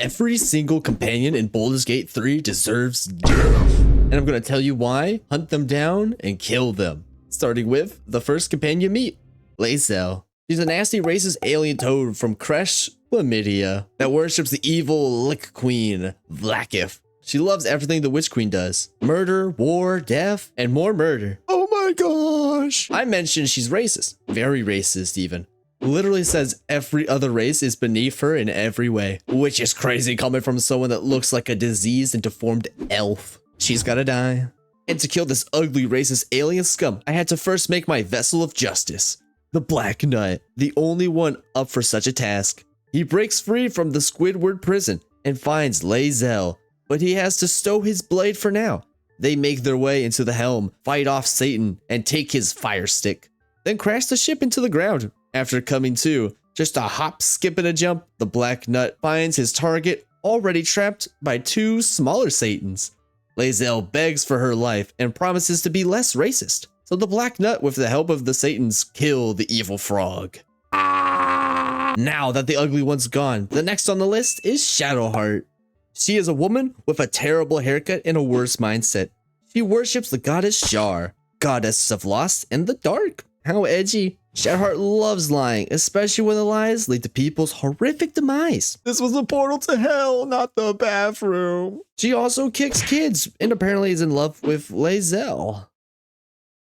Every single companion in Baldur's Gate 3 deserves death. And I'm going to tell you why. Hunt them down and kill them. Starting with the first companion you meet, Lae'zel. She's a nasty racist alien toad from Kresh, Chlamydia, that worships the evil Lick Queen, Vlaakith. She loves everything the Witch Queen does. Murder, war, death, and more murder. Oh my gosh. I mentioned she's racist. Very racist even. Literally says every other race is beneath her in every way, which is crazy coming from someone that looks like a diseased and deformed elf. She's gotta die. And to kill this ugly racist alien scum, I had to first make my vessel of justice. The Black Knight, the only one up for such a task. He breaks free from the Squidward prison and finds Lae'zel, but he has to stow his blade for now. They make their way into the helm, fight off Satan, and take his fire stick. Then crash the ship into the ground. After coming to, just a hop, skip, and a jump, the Black Nut finds his target already trapped by two smaller Satans. Lae'zel begs for her life and promises to be less racist. So the Black Nut, with the help of the Satans, kill the evil frog. Now that the ugly one's gone, the next on the list is Shadowheart. She is a woman with a terrible haircut and a worse mindset. She worships the goddess Shar, goddess of loss and the dark. How edgy. Shadowheart loves lying, especially when the lies lead to people's horrific demise. This was a portal to hell, not the bathroom. She also kicks kids and apparently is in love with Lae'zel.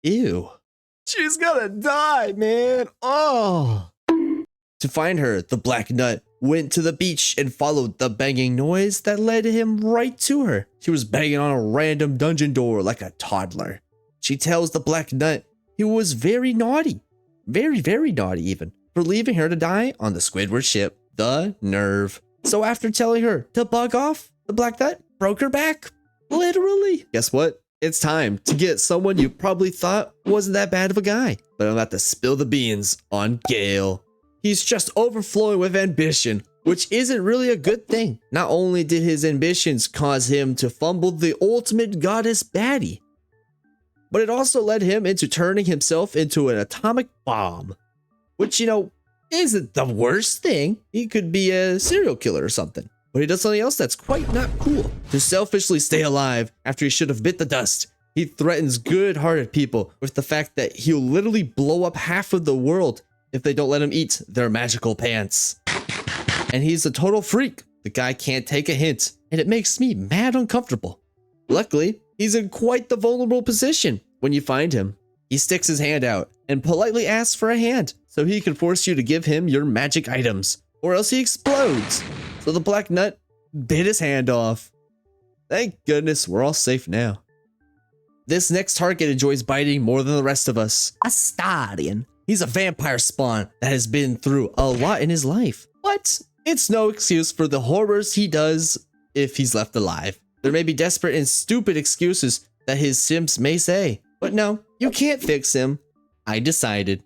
Ew. She's gonna die, man. Oh. To find her, the Black Nut went to the beach and followed the banging noise that led him right to her. She was banging on a random dungeon door like a toddler. She tells the Black Nut he was very naughty. Very, very naughty even, for leaving her to die on the Squidward ship. The nerve. So after telling her to bug off, the Black Nut broke her back. Literally. Guess what? It's time to get someone you probably thought wasn't that bad of a guy. But I'm about to spill the beans on Gale. He's just overflowing with ambition, which isn't really a good thing. Not only did his ambitions cause him to fumble the ultimate goddess baddie, but it also led him into turning himself into an atomic bomb, which, isn't the worst thing. He could be a serial killer or something, but he does something else that's quite not cool. To selfishly stay alive after he should have bit the dust, he threatens good-hearted people with the fact that he'll literally blow up half of the world if they don't let him eat their magical pants. And he's a total freak. The guy can't take a hint, and it makes me mad uncomfortable. Luckily, he's in quite the vulnerable position when you find him. He sticks his hand out and politely asks for a hand so he can force you to give him your magic items, or else he explodes. So the Black Nut bit his hand off. Thank goodness we're all safe now. This next target enjoys biting more than the rest of us. Astarian. He's a vampire spawn that has been through a lot in his life, but it's no excuse for the horrors he does if he's left alive. There may be desperate and stupid excuses that his simps may say, but no, you can't fix him. I decided.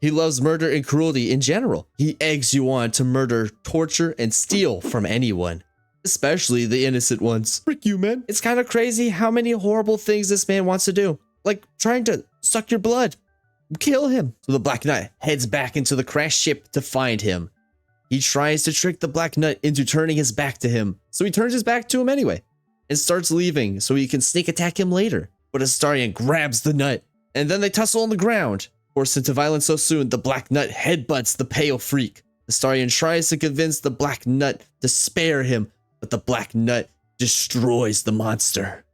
He loves murder and cruelty in general. He eggs you on to murder, torture, and steal from anyone, especially the innocent ones. Frick you, man. It's kind of crazy how many horrible things this man wants to do, like trying to suck your blood. Kill him. So the Black Nut heads back into the crashed ship to find him. He tries to trick the Black Nut into turning his back to him, so he turns his back to him anyway and starts leaving so he can sneak attack him later. But Astarian grabs the nut, and then they tussle on the ground. Forced into violence so soon, the Black Nut headbutts the pale freak. Astarian tries to convince the Black Nut to spare him, but the Black Nut destroys the monster.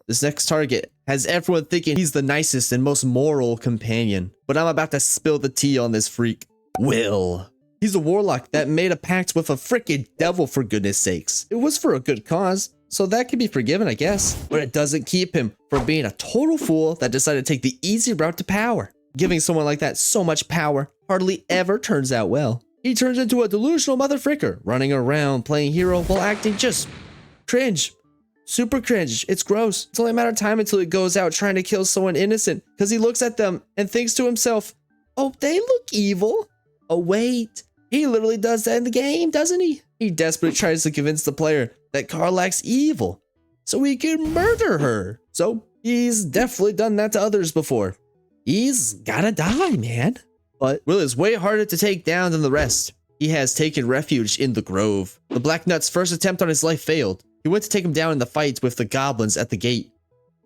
This next target has everyone thinking he's the nicest and most moral companion, but I'm about to spill the tea on this freak. Wyll. He's a warlock that made a pact with a frickin' devil, for goodness sakes. It was for a good cause, so that can be forgiven, I guess. But it doesn't keep him from being a total fool that decided to take the easy route to power. Giving someone like that so much power hardly ever turns out well. He turns into a delusional mother fricker, running around playing hero while acting just cringe. Super cringe. It's gross. It's only a matter of time until he goes out trying to kill someone innocent because he looks at them and thinks to himself, oh, they look evil. Oh, wait. He literally does that in the game, doesn't he? He desperately tries to convince the player that Karlach's evil so he can murder her. So he's definitely done that to others before. He's gotta die, man. But Wyll is way harder to take down than the rest. he has taken refuge in the grove. The Black Nut's first attempt on his life failed. He went to take him down in the fight with the goblins at the gate.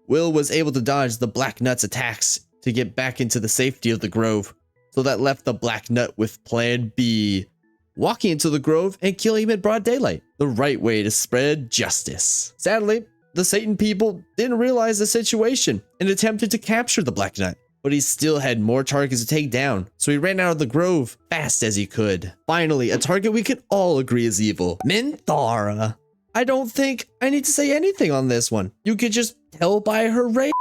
Wyll was able to dodge the Black Nut's attacks to get back into the safety of the grove. So that left the Black Nut with plan B, walking into the grove and killing him in broad daylight. The right way to spread justice. Sadly, the Satan people didn't realize the situation and attempted to capture the Black Nut, but he still had more targets to take down, so he ran out of the grove fast as he could. Finally, a target we could all agree is evil. Minthara. I don't think I need to say anything on this one. You could just tell by her race.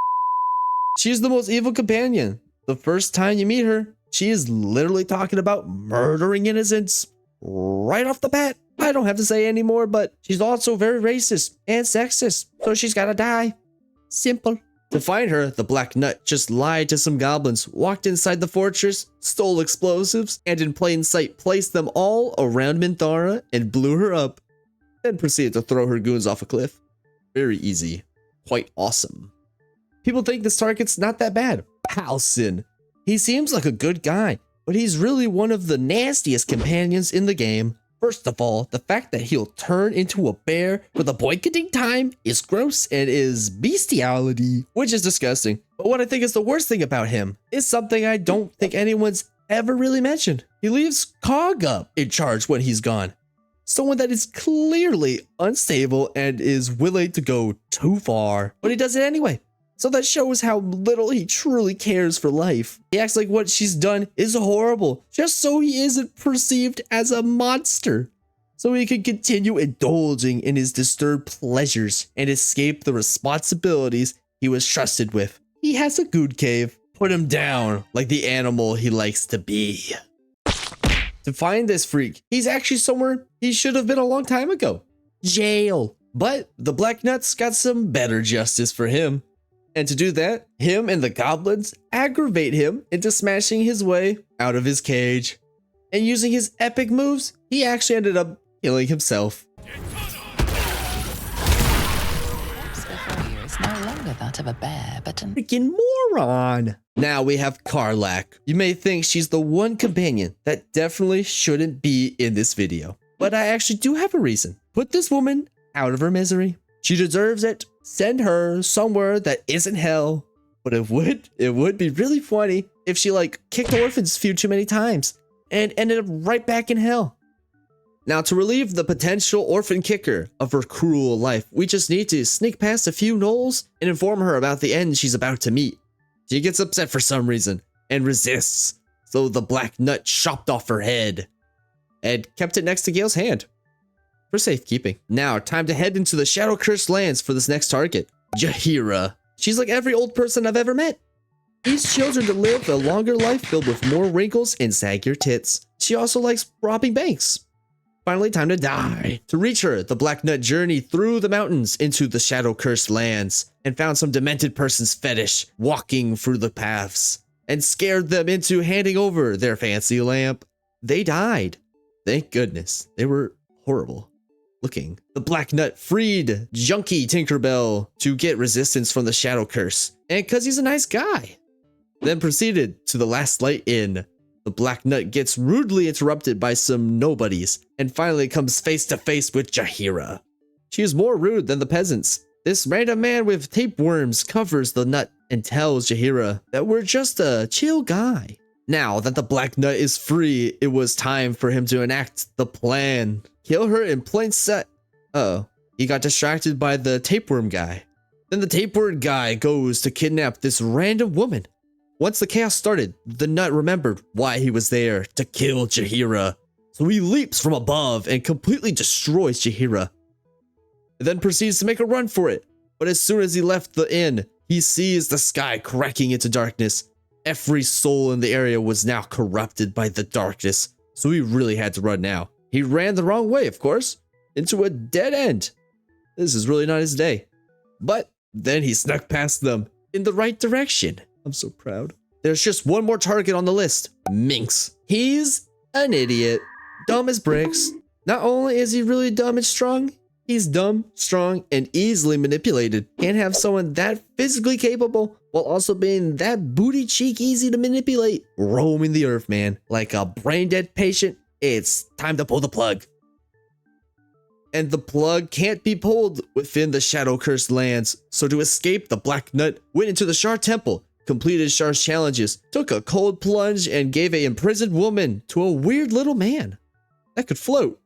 She's the most evil companion. The first time you meet her, she is literally talking about murdering innocents right off the bat. I don't have to say anymore, but she's also very racist and sexist, so she's gotta die. Simple. To find her, the Black Nut just lied to some goblins, walked inside the fortress, stole explosives, and in plain sight placed them all around Minthara and blew her up, then proceeded to throw her goons off a cliff. Very easy. Quite awesome. People think this target's not that bad. Halsin. He seems like a good guy, but he's really one of the nastiest companions in the game. First of all, the fact that he'll turn into a bear for the boycotting time is gross and is bestiality, which is disgusting. But what I think is the worst thing about him is something I don't think anyone's ever really mentioned. He leaves Cog up in charge when he's gone. Someone that is clearly unstable and is willing to go too far, but he does it anyway. So that shows how little he truly cares for life. He acts like what she's done is horrible, just so he isn't perceived as a monster. So he can continue indulging in his disturbed pleasures and escape the responsibilities he was trusted with. He has a good cave. Put him down like the animal he likes to be. To find this freak, he's actually somewhere he should have been a long time ago. Jail. But the Black Nut's got some better justice for him. And to do that, him and the goblins aggravate him into smashing his way out of his cage. And using his epic moves, he actually ended up killing himself. Is no longer that of a bear, but an freaking moron. Now we have Karlach. You may think she's the one companion that definitely shouldn't be in this video, but I actually do have a reason. Put this woman out of her misery. She deserves it. Send her somewhere that isn't hell. But it would be really funny if she kicked orphans a few too many times and ended up right back in hell. Now, to relieve the potential orphan kicker of her cruel life, we just need to sneak past a few gnolls and inform her about the end she's about to meet. She gets upset for some reason and resists, so the Black Nut chopped off her head and kept it next to Gale's hand for safekeeping. Now, time to head into the Shadow-Cursed lands for this next target, Jaheira. She's like every old person I've ever met. These children to live a longer life filled with more wrinkles and saggier tits. She also likes robbing banks. Finally, time to die. To reach her, the Black Nut journeyed through the mountains into the Shadow-Cursed lands and found some demented person's fetish walking through the paths and scared them into handing over their fancy lamp. They died. Thank goodness. They were horrible looking. The Black Nut freed Junkie Tinkerbell to get resistance from the Shadow Curse, and because he's a nice guy. Then proceeded to the Last Light Inn. The Black Nut gets rudely interrupted by some nobodies, and finally comes face to face with Jaheira. She is more rude than the peasants. This random man with tapeworms covers the nut and tells Jaheira that we're just a chill guy. Now that the Black Nut is free, it was time for him to enact the plan. Kill her in plain sight. Uh-oh, he got distracted by the tapeworm guy. Then the tapeworm guy goes to kidnap this random woman. Once the chaos started, the nut remembered why he was there, to kill Jaheira. So he leaps from above and completely destroys Jaheira. And then proceeds to make a run for it. But as soon as he left the inn, he sees the sky cracking into darkness. Every soul in the area was now corrupted by the darkness, so he really had to run now. He ran the wrong way, of course, into a dead end. This is really not his day. But then he snuck past them in the right direction. I'm so proud. There's just one more target on the list, Minsc. He's an idiot, dumb as bricks. Not only is he really dumb and strong, he's dumb, strong, and easily manipulated. Can't have someone that physically capable while also being that booty cheek easy to manipulate. Roaming the earth, man, like a brain dead patient it's time to pull the plug. And the plug can't be pulled within the shadow-cursed lands. So to escape, the Black Knight went into the Shard Temple, completed Shard's challenges, took a cold plunge, and gave a imprisoned woman to a weird little man that could float.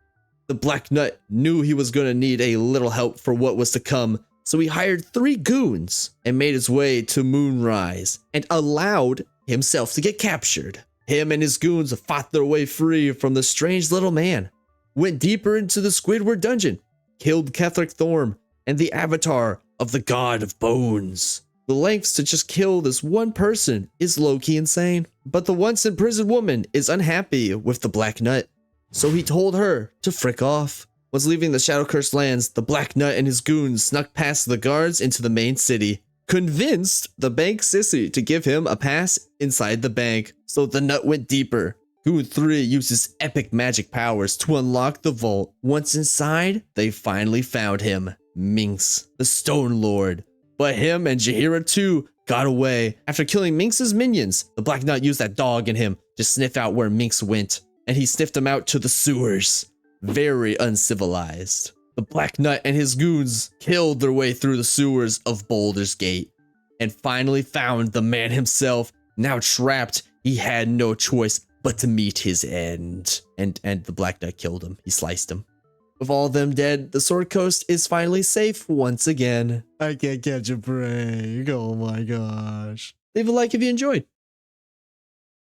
The Black Knight knew he was going to need a little help for what was to come, so he hired 3 goons and made his way to Moonrise and allowed himself to get captured. Him and his goons fought their way free from the strange little man, went deeper into the Squidward dungeon, killed Ketheric Thorm and the avatar of the God of Bones. The lengths to just kill this one person is low-key insane, but the once imprisoned woman is unhappy with the Black Knight, so he told her to frick off. Once leaving the Shadow-Cursed lands, the Black Knight and his goons snuck past the guards into the main city, convinced the bank sissy to give him a pass inside the bank, so the nut went deeper. Goon 3 uses epic magic powers to unlock the vault. Once inside, they finally found him, Minsc, the Stone Lord. But him and Jaheira too got away. After killing Minx's minions, the Black Knight used that dog in him to sniff out where Minsc went, and he sniffed him out to the sewers. Very uncivilized. The Black Knight and his goons killed their way through the sewers of Baldurs Gate and finally found the man himself. Now trapped, he had no choice but to meet his end. And the Black Knight killed him. He sliced him. With all of them dead, the Sword Coast is finally safe once again. I can't catch a break. Oh my gosh. Leave a like if you enjoyed.